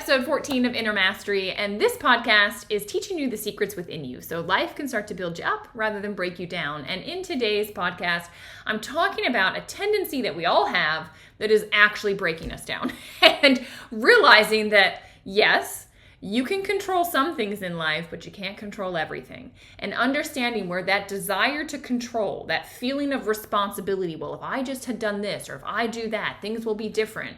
episode 14 of Inner Mastery, and this podcast is teaching you the secrets within you so life can start to build you up rather than break you down. And in today's podcast, I'm talking about a tendency that we all have that is actually breaking us down and realizing that, yes, you can control some things in life, but you can't control everything. And understanding where that desire to control, that feeling of responsibility, well, if I just had done this or if I do that, things will be different.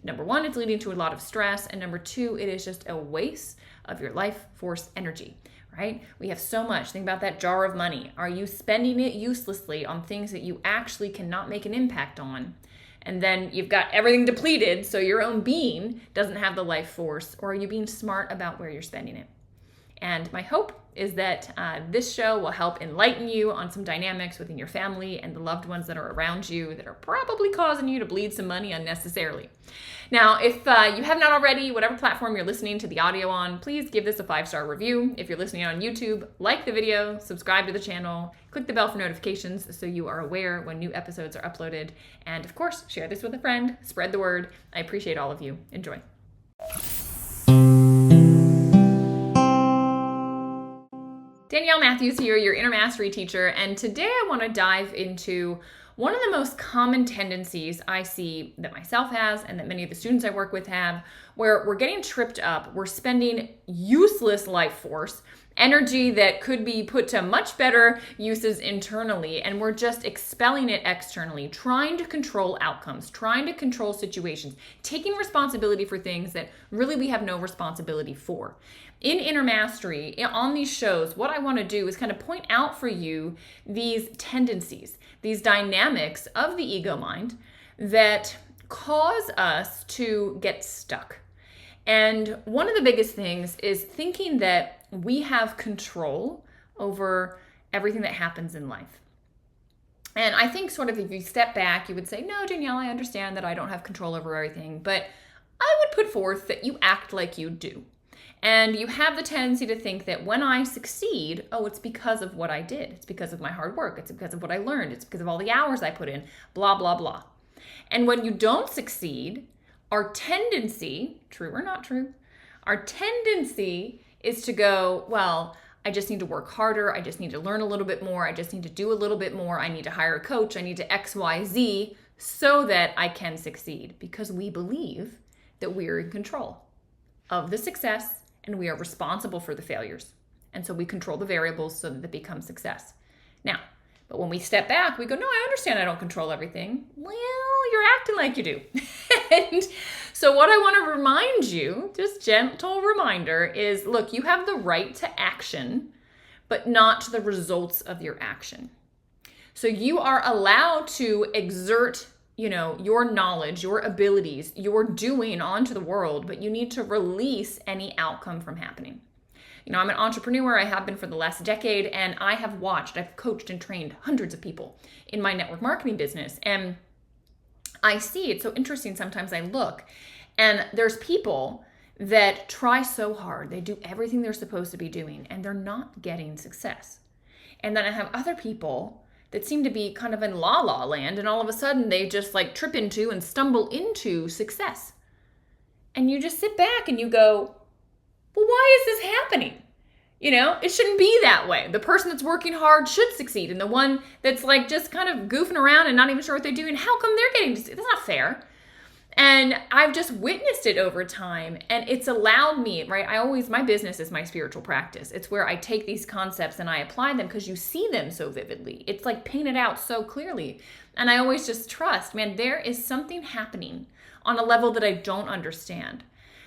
Number one, it's leading to a lot of stress. And number two, it is just a waste of your life force energy, right? We have so much. Think about that jar of money. Are you spending it uselessly on things that you actually cannot make an impact on? And then you've got everything depleted, so your own being doesn't have the life force, or are you being smart about where you're spending it? And my hope is that this show will help enlighten you on some dynamics within your family and the loved ones that are around you that are probably causing you to bleed some money unnecessarily. Now, if you have not already, whatever platform you're listening to the audio on, please give this a 5-star review. If you're listening on YouTube, like the video, subscribe to the channel, click the bell for notifications so you are aware when new episodes are uploaded. And of course, share this with a friend, spread the word. I appreciate all of you. Enjoy. Danielle Matthews here, your Inner Mastery teacher, and today I want to dive into one of the most common tendencies I see that myself has and that many of the students I work with have, where we're getting tripped up, we're spending useless life force, energy that could be put to much better uses internally, and we're just expelling it externally, trying to control outcomes, trying to control situations, taking responsibility for things that really we have no responsibility for. In Inner Mastery, on these shows, what I want to do is kind of point out for you these tendencies, these dynamics of the ego mind that cause us to get stuck. And one of the biggest things is thinking that we have control over everything that happens in life. And I think sort of if you step back, you would say, no, Danielle, I understand that I don't have control over everything, but I would put forth that you act like you do. And you have the tendency to think that when I succeed, oh, it's because of what I did. It's because of my hard work. It's because of what I learned. It's because of all the hours I put in, blah, blah, blah. And when you don't succeed, our tendency, true or not true, our tendency is to go, well, I just need to work harder. I just need to learn a little bit more. I just need to do a little bit more. I need to hire a coach. I need to X, Y, Z so that I can succeed, because we believe that we're in control of the success and we are responsible for the failures. And so we control the variables so that it becomes success. Now, but when we step back, we go, no, I understand I don't control everything. Well, you're acting like you do. And so what I want to remind you, just gentle reminder, is look, you have the right to action, but not to the results of your action. So you are allowed to exert your knowledge, your abilities, your doing onto the world, but you need to release any outcome from happening. I'm an entrepreneur. I have been for the last decade, and I've coached and trained hundreds of people in my network marketing business. And I see, it's so interesting. Sometimes I look and there's people that try so hard. They do everything they're supposed to be doing and they're not getting success. And then I have other people that seem to be kind of in la-la land, and all of a sudden they just like trip into and stumble into success. And you just sit back and you go, well, why is this happening? It shouldn't be that way. The person that's working hard should succeed, and the one that's like just kind of goofing around and not even sure what they're doing, how come they're getting to succeed? That's not fair. And I've just witnessed it over time, and it's allowed me, right? My business is my spiritual practice. It's where I take these concepts and I apply them because you see them so vividly. It's like painted out so clearly. And I always just trust, man, there is something happening on a level that I don't understand.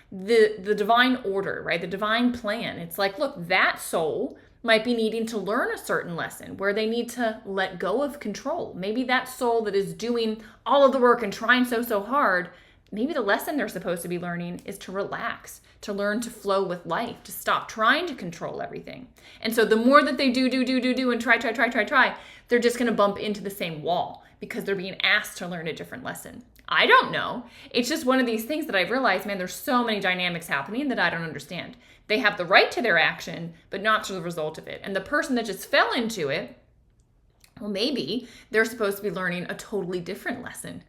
The divine order, right? The divine plan. It's like, look, that soul might be needing to learn a certain lesson where they need to let go of control. Maybe that soul that is doing all of the work and trying so hard, maybe the lesson they're supposed to be learning is to relax, to learn to flow with life, to stop trying to control everything. And so the more that they do and try, they're just going to bump into the same wall because they're being asked to learn a different lesson. I don't know. It's just one of these things that I've realized, man, there's so many dynamics happening that I don't understand. They have the right to their action, but not to the result of it. And the person that just fell into it, well, maybe they're supposed to be learning a totally different lesson,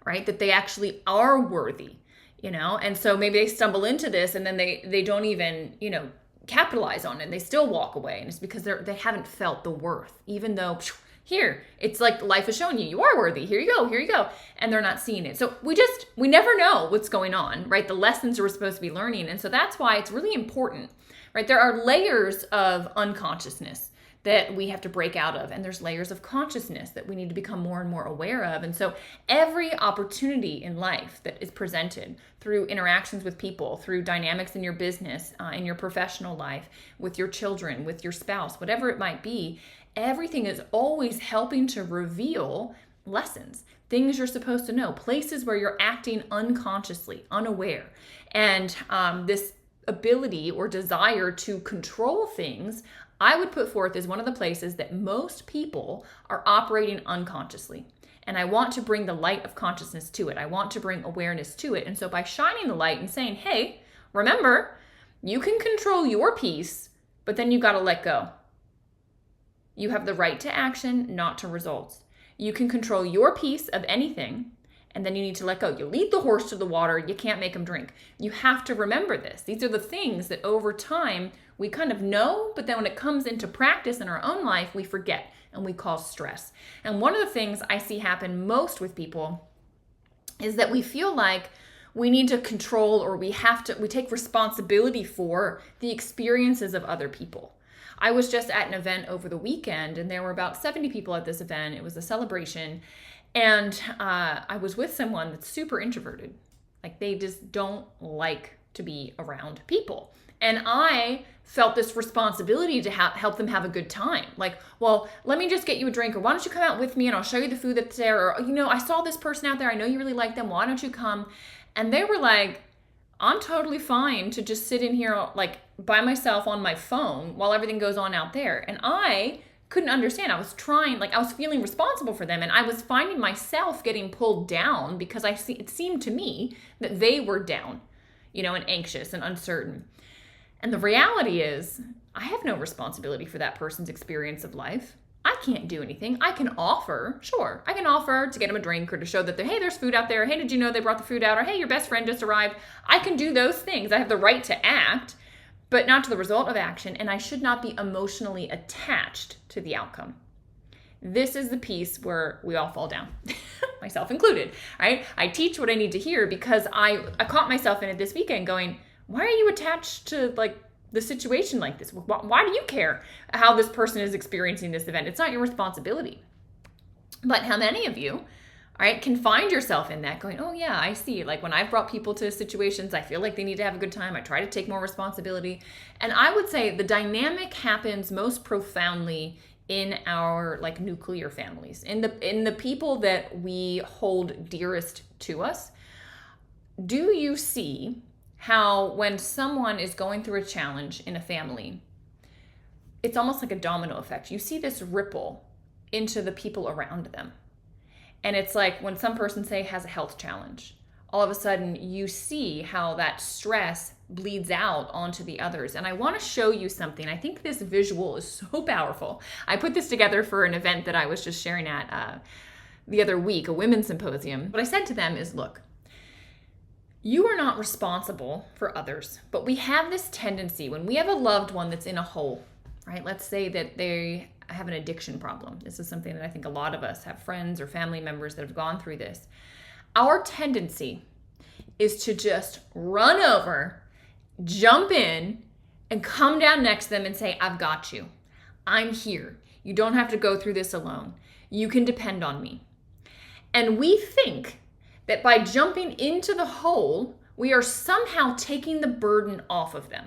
right? That they actually are worthy, And so maybe they stumble into this and then they don't even, capitalize on it. They still walk away. And it's because they haven't felt the worth, even though here, it's like life is showing you are worthy. Here you go. And they're not seeing it. So we never know what's going on, right? The lessons we're supposed to be learning. And so that's why it's really important, right? There are layers of unconsciousness that we have to break out of. And there's layers of consciousness that we need to become more and more aware of. And so every opportunity in life that is presented through interactions with people, through dynamics in your business, in your professional life, with your children, with your spouse, whatever it might be, everything is always helping to reveal lessons, things you're supposed to know, places where you're acting unconsciously, unaware. And this ability or desire to control things, I would put forth as one of the places that most people are operating unconsciously. And I want to bring the light of consciousness to it. I want to bring awareness to it. And so by shining the light and saying, hey, remember, you can control your piece, but then you got to let go. You have the right to action, not to results. You can control your piece of anything, and then you need to let go. You lead the horse to the water, you can't make him drink. You have to remember this. These are the things that over time we kind of know, but then when it comes into practice in our own life, we forget and we cause stress. And one of the things I see happen most with people is that we feel like we need to control or we take responsibility for the experiences of other people. I was just at an event over the weekend and there were about 70 people at this event. It was a celebration. And I was with someone that's super introverted. Like they just don't like to be around people. And I felt this responsibility to help them have a good time. Like, well, let me just get you a drink, or why don't you come out with me and I'll show you the food that's there. Or, I saw this person out there. I know you really like them. Why don't you come? And they were like, I'm totally fine to just sit in here like by myself on my phone while everything goes on out there. And I couldn't understand. I was feeling responsible for them, and I was finding myself getting pulled down because it seemed to me that they were down, and anxious and uncertain. And the reality is, I have no responsibility for that person's experience of life. I can't do anything. I can offer, sure. I can offer to get them a drink or to show that, hey, there's food out there. Hey, did you know they brought the food out? Or hey, your best friend just arrived. I can do those things. I have the right to act, but not to the result of action. And I should not be emotionally attached to the outcome. This is the piece where we all fall down, myself included, right? I teach what I need to hear because I caught myself in it this weekend going, why are you attached to like the situation like this? Why do you care how this person is experiencing this event? It's not your responsibility. But how many of you, all right, can find yourself in that going, oh yeah, I see. Like when I've brought people to situations, I feel like they need to have a good time. I try to take more responsibility. And I would say the dynamic happens most profoundly in our like nuclear families, in the people that we hold dearest to us. Do you see how when someone is going through a challenge in a family, it's almost like a domino effect. You see this ripple into the people around them. And it's like when some person, say, has a health challenge, all of a sudden you see how that stress bleeds out onto the others. And I want to show you something. I think this visual is so powerful. I put this together for an event that I was just sharing at the other week, a women's symposium. What I said to them is, look, you are not responsible for others, but we have this tendency when we have a loved one that's in a hole, right? Let's say that they have an addiction problem. This is something that I think a lot of us have friends or family members that have gone through this. Our tendency is to just run over, jump in, and come down next to them and say, I've got you. I'm here. You don't have to go through this alone. You can depend on me. And we think that by jumping into the hole, we are somehow taking the burden off of them.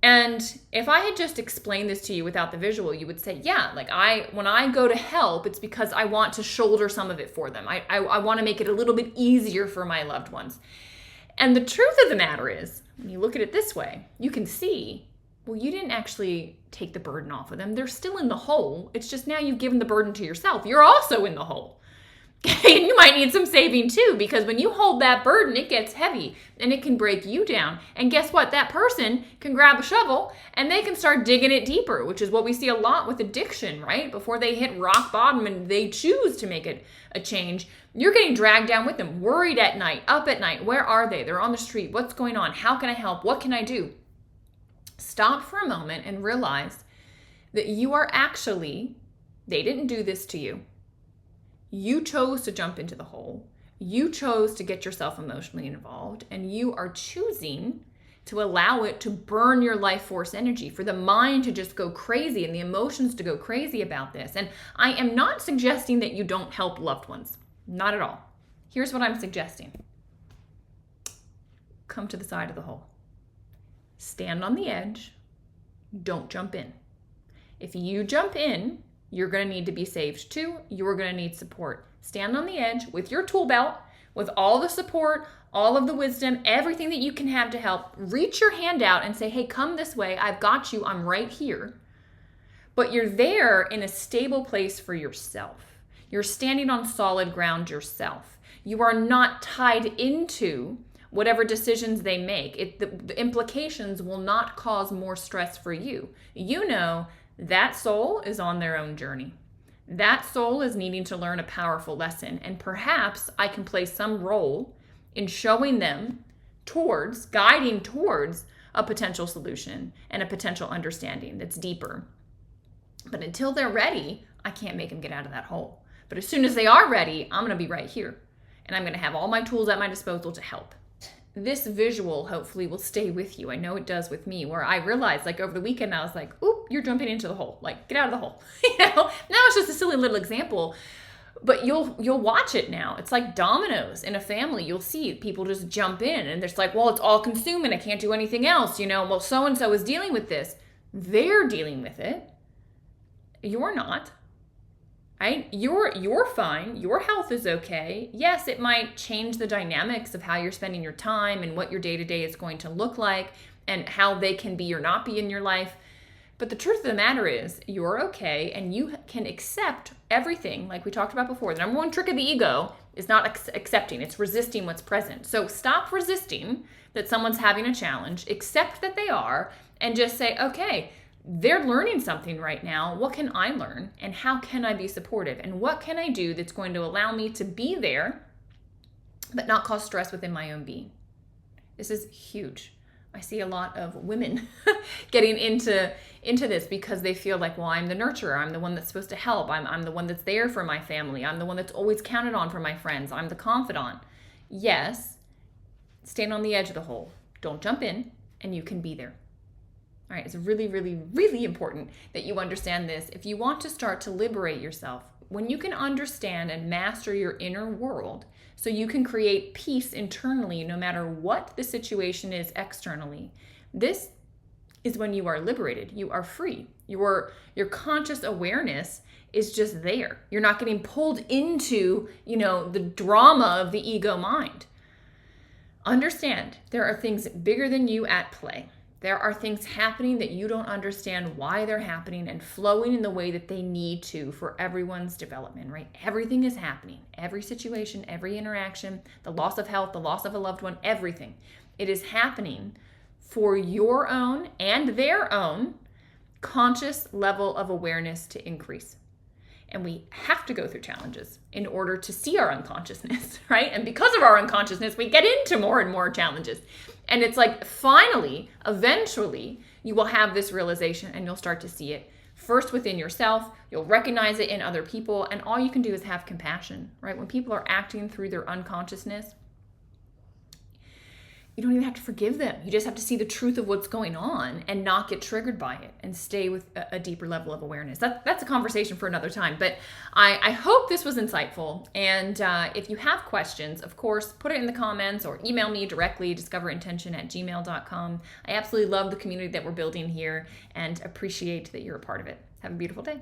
And if I had just explained this to you without the visual, you would say, yeah, like when I go to help, it's because I want to shoulder some of it for them. I want to make it a little bit easier for my loved ones. And the truth of the matter is, when you look at it this way, you can see, well, you didn't actually take the burden off of them. They're still in the hole. It's just now you've given the burden to yourself. You're also in the hole. And you might need some saving too, because when you hold that burden, it gets heavy and it can break you down. And guess what? That person can grab a shovel and they can start digging it deeper, which is what we see a lot with addiction, right? Before they hit rock bottom and they choose to make it a change, you're getting dragged down with them, worried at night, up at night. Where are they? They're on the street. What's going on? How can I help? What can I do? Stop for a moment and realize that you are actually, they didn't do this to you. You chose to jump into the hole. You chose to get yourself emotionally involved, and you are choosing to allow it to burn your life force energy, for the mind to just go crazy and the emotions to go crazy about this. And I am not suggesting that you don't help loved ones. Not at all. Here's what I'm suggesting. Come to the side of the hole. Stand on the edge. Don't jump in. If you jump in, you're going to need to be saved too. You're going to need support. Stand on the edge with your tool belt, with all the support, all of the wisdom, everything that you can have to help. Reach your hand out and say, hey, come this way. I've got you. I'm right here. But you're there in a stable place for yourself. You're standing on solid ground yourself. You are not tied into whatever decisions they make. The implications will not cause more stress for you. You know that soul is on their own journey. That soul is needing to learn a powerful lesson. And perhaps I can play some role in showing them towards, guiding towards a potential solution and a potential understanding that's deeper. But until they're ready, I can't make them get out of that hole. But as soon as they are ready, I'm going to be right here. And I'm going to have all my tools at my disposal to help. This visual hopefully will stay with you. I know it does with me, where I realized like over the weekend, I was like, oop, you're jumping into the hole. Like, get out of the hole. Now it's just a silly little example, but you'll watch it now. It's like dominoes in a family. You'll see people just jump in and it's like, well, it's all consuming. I can't do anything else. Well, so-and-so is dealing with this. They're dealing with it. You're not. Right? You're fine. Your health is okay. Yes, it might change the dynamics of how you're spending your time and what your day-to-day is going to look like and how they can be or not be in your life. But the truth of the matter is you're okay and you can accept everything like we talked about before. The number one trick of the ego is not accepting. It's resisting what's present. So stop resisting that someone's having a challenge. Accept that they are and just say, okay, they're learning something right now. What can I learn? And how can I be supportive? And what can I do that's going to allow me to be there, but not cause stress within my own being? This is huge. I see a lot of women getting into this because they feel like, well, I'm the nurturer. I'm the one that's supposed to help. I'm the one that's there for my family. I'm the one that's always counted on for my friends. I'm the confidant. Yes, stand on the edge of the hole. Don't jump in, and you can be there. All right, it's really, really, really important that you understand this. If you want to start to liberate yourself, when you can understand and master your inner world so you can create peace internally no matter what the situation is externally, this is when you are liberated. You are free. Your conscious awareness is just there. You're not getting pulled into, the drama of the ego mind. Understand, there are things bigger than you at play. There are things happening that you don't understand why they're happening and flowing in the way that they need to for everyone's development, right? Everything is happening. Every situation, every interaction, the loss of health, the loss of a loved one, everything. It is happening for your own and their own conscious level of awareness to increase. And we have to go through challenges in order to see our unconsciousness, right? And because of our unconsciousness, we get into more and more challenges. And it's like, finally, eventually, you will have this realization and you'll start to see it first within yourself. You'll recognize it in other people. And all you can do is have compassion, right? When people are acting through their unconsciousness, you don't even have to forgive them. You just have to see the truth of what's going on and not get triggered by it and stay with a deeper level of awareness. That's a conversation for another time. But I hope this was insightful. And if you have questions, of course, put it in the comments or email me directly, discoverintention@gmail.com. I absolutely love the community that we're building here and appreciate that you're a part of it. Have a beautiful day.